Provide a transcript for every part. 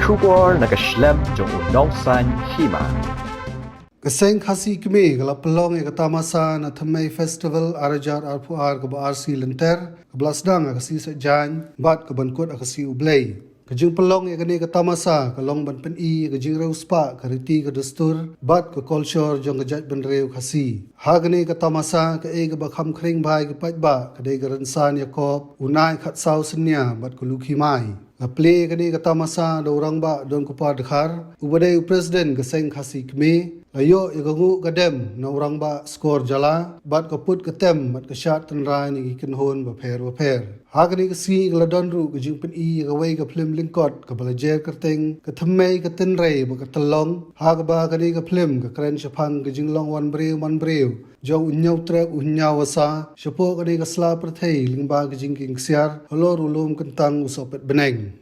Shubor nakaslem jong unongsan Hima. Seng Khasi kami kalau pelong yang Tamasa na Tamai festival arajar arpuar ke RC lenter ke belasdang akasi sejan bat ke bankut akasi ublay. Kejing pelong yang kini ke Tamasa ke long ban peni kejing reuspa ke riti ke destur bat ke culture jong kejat benreu Khasi. Ha kini ke Tamasa ke ke bakham Khring bai ke patba ke dei ke Rynsan Ïakob Naikhadsawsynñia bat ke Lukhimai. Play kini kata masa ada orang ba don kupar dekhar ubadai presiden ke Seng Khasi kami layo igangu kadem na orang ba skor jala bat kaput ketem bat kesyat tenrai ni ikan hon ba pher ha kini kesi gladon ru ke jing pen I gawai ke film lingkot ke balajer kerteng ke thamai ke tenrai ba ke telong ha ke ba kini ke film ke kren syapang ke jing long wan breu jauh unyau trek unyau wasa syapo kini ke sela perthai lingba ke jing king siar holor ulum kentang usopet beneng.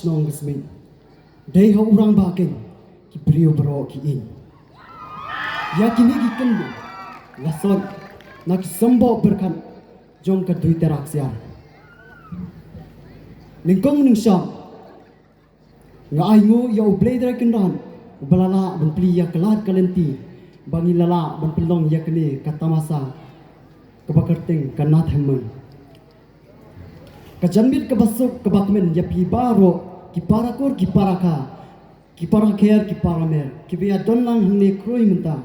Nong kesmin, dai ha urang bakin ki brio bro ki in. Ya kini ki kendu, lason nak sembo berkan jong ke dui terak siar. Lingkong ning syam, nga aingu ya ublay dra kendan, ubalala ban pli ya kelat kalenti, bangi lala ban pelong ya kini kata masa kebakerting kanat hemmen. Kajanbit kebasuk kebakmen ya pi baro kiparakur kiparaka kiparakher kiparamer kibia donlang hne kroi munta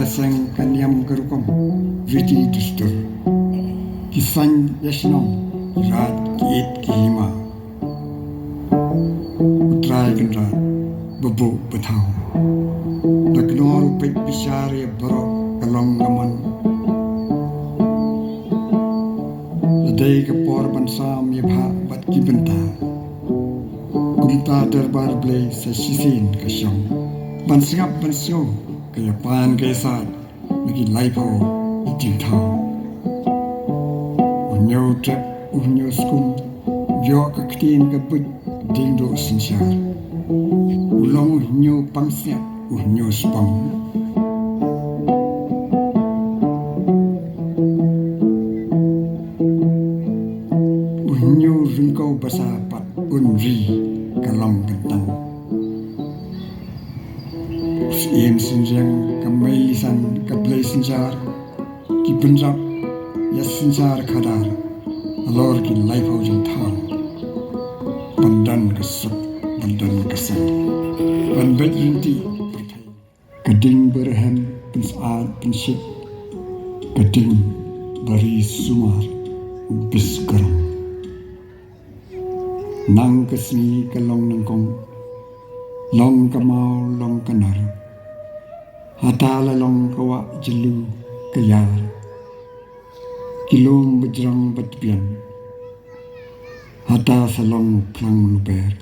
Seng kanyam kerukom viti tustur kisan yasnom rat kiit ki Hima utrai kendra bebu betau naknor pek bisyari bro kalong gaman ladai kapor bansam yabha bat ki benta kumta terbar blay sa sisin kasyong bansingap bansyo kaya pan kaya saat bagi laipo iting tau unyo trep unyo skum vyo kaktin kabut dingdo sinsyar ulong unyo pangsiap unyo spang unyo ringkau basapat unri kalong kentang Iem sinjang kamelisan kablay sinjar ki punjab ya sinjar khadar alor ki life ho jin thang bandan kasuk bandan kasan ban bet rinti kading berhem pensaat penship kading bari sumar biskaram nang kasni kalong nangkong long kamau long kanar Hatala long kawa jelu kayar Kilom bejrang batbian Hata salong plang luber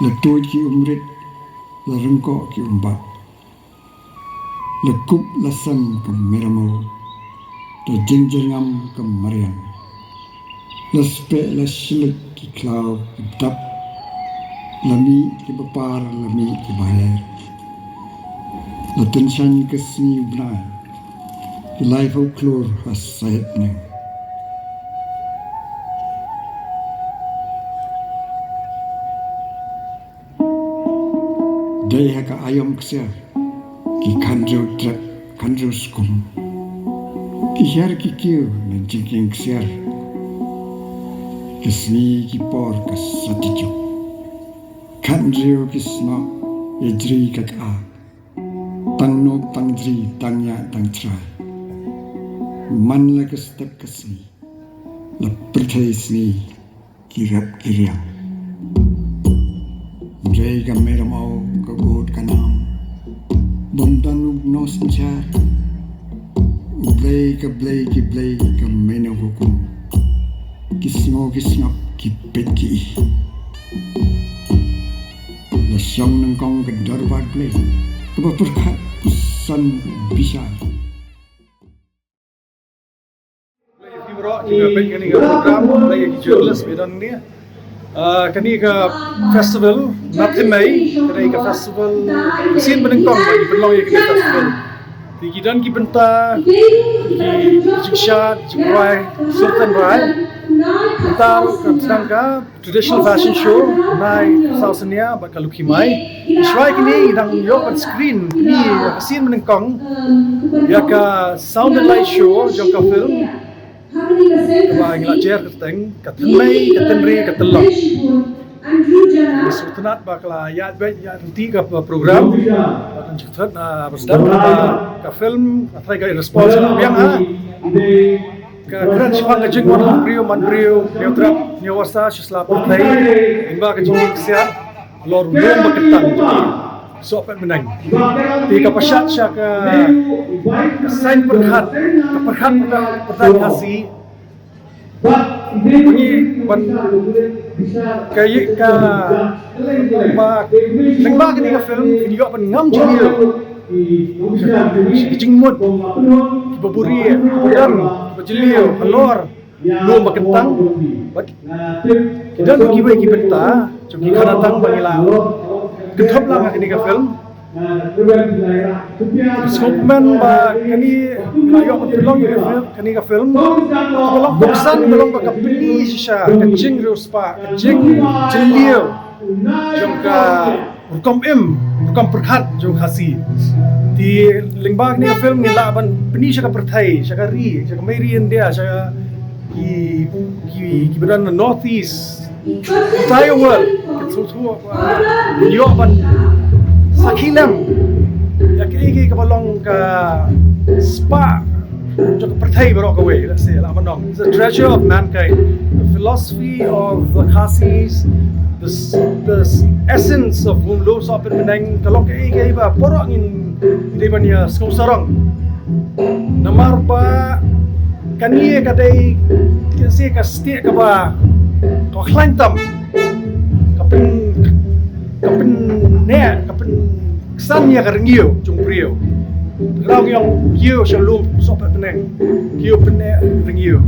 Letoj ki umrit Larengko ki umbat Lekup lasan ke meramo Da jenjengam ke marian Lespe lasilik ki klau dap Lami ki bapar lami ki bayar Latensan kesni benar Ki life au klur has sayap neng Day haka ayam keser Ki kanjo trap kanjo skum Ki her ki kiu nan jingking keser Kesni ki por kas satijuk Kanjo kisna Ejri kak a Tang no tang dri tang ya tang try Man la kestek kesni La pertai sni Kirap kiriam Jai ka meramau ka god kanam Bundan no sinchar Ublay ki blay ka mena hukum Kisngo ki pet ki La syang nang kong ka darbar blay Keberkat pesan bisa. Juga baik kini ke program lagi jurnalis medan ni. Kini ke festival Lukhimai, kini ke festival sin menengkong bagi penlong yang kini festival. Di kidan ki benta, ki jikshat, jikrai, sultan rai. Benta sedang ke traditional fashion show Naikhadsawsynñia bak Lukhimai. Israi kini dang yo on screen ni sin menengkong ya ka sound and light show jong ka film ba ngila jer keteng katmai katenri katelok sultanat bakla ya bet ya nanti ka program akan cepat bersedang ka film atrai ka response yang ka kran sipang ka jeng man brio neutrap nyawasa sislapot play imba ka jeng siar lor belum berketang sopat menang di kapasat sya ke sign perhat perhat Khasi ini ban kayak ka nengba kini ka film juga ban ngam jengil jengmut baburi, kemudian berjeliu, halor, lu makentang, kita bagi bagi benta, cuci karatang bangilau, ketop lang kini ke film. Skopman ba kani layo pelong ye kani ka film pelong boksan pelong ba kapili sha ka jing ruspa ka jing jeliu jong ka rukom perkhat jong khasi di lingbag ni ka film ni laban peni sha ka perthai sha ka ri sha ka mai ri india sha ki bedan northeast entire world kan so thua yo ban Sakilam, ya kini balong ka spa, jo ka perthai barok away. Let's say, la manong. It's a treasure of mankind. The philosophy of the Khasis, the essence of whom lo sa penang kalong kini ba porok in di banya skong sarong. Namar ba kani kadai kasi ka stik ka ba ka klantam kapen kesannya kerengiu jung priu kalau yang giu shalom sopat peneng giu peneng rengiu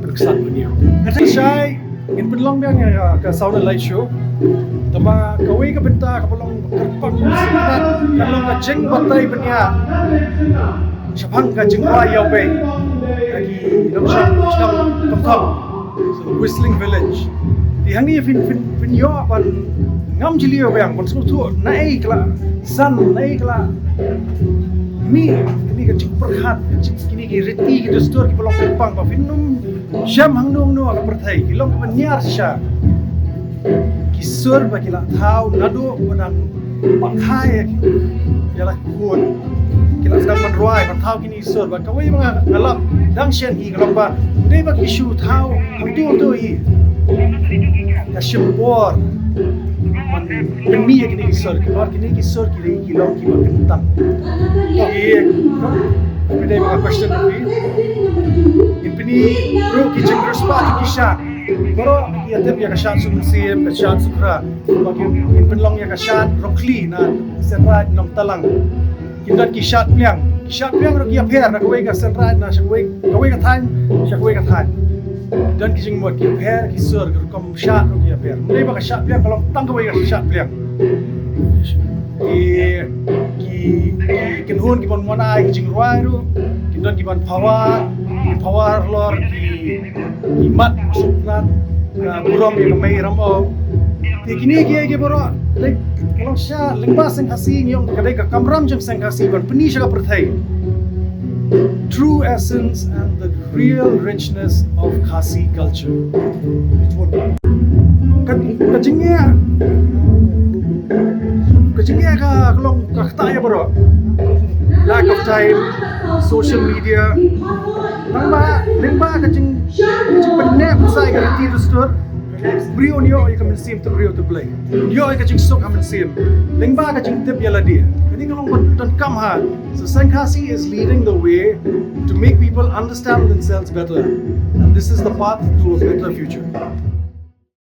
berkesan rengiu kata saya ingin penlong biang ke sauna light show tama kawai ke benta ke pelong kerpang sirat kalau ke jeng batai penya syapang ke jeng raya be lagi namsyam tong whistling village di hang ni fin yo pan ngam jilio bang kon tu naik lah san naik lah mi ini ke cik perhat kini ke reti ke dostor ke pelong kepang pa finum syam hang nung no ka perthai ki long menyar sya kisur ba kila thau nadu benang pakai yalah kun kila sedang menruai ban thau kini sur ba kawai mga ngalap dang shen hi kalong ba dei ba isu thau hang tu hi ka syempor Peni kini kisor, keluar kini kisor kiri kilong kibar kentang. Iya, beda dengan question tadi. Ini peni bro kijeng terus pak kisah. Kalau ia tep ya kashat sumsim, kashat sukra. Bagi ini penlong ya kashat rokli na senrat nong talang. Kita kishat piang rokia per na kawai ka senrat na syakawai ka than, syakawai ka than. Dan kising buat kia per kisur kom shat rokia per. Mulai baka shat piang kalau tang kawai ka shat piang. Ki kenhun ki bon monai ki jingruai ru ki don ki bon power lor ki mat masuknan burom yang mai ramo ti kini ki boro like kalau sha lengba Seng Khasi nyong kadai ka kamram jeng Seng Khasi ban peni sha perthai true essence and the real richness of Khasi culture kecingnya ka kalau kata ya bro lack of time social media lengba kecing penek pasai ka reti tu store brio nyo ka mensim tu brio tu play yo ka kecing sok ka mensim lengba kecing tip ya dia ini kalau don't come ha so Seng Khasi is leading the way to make people understand themselves better and this is the path to a better future.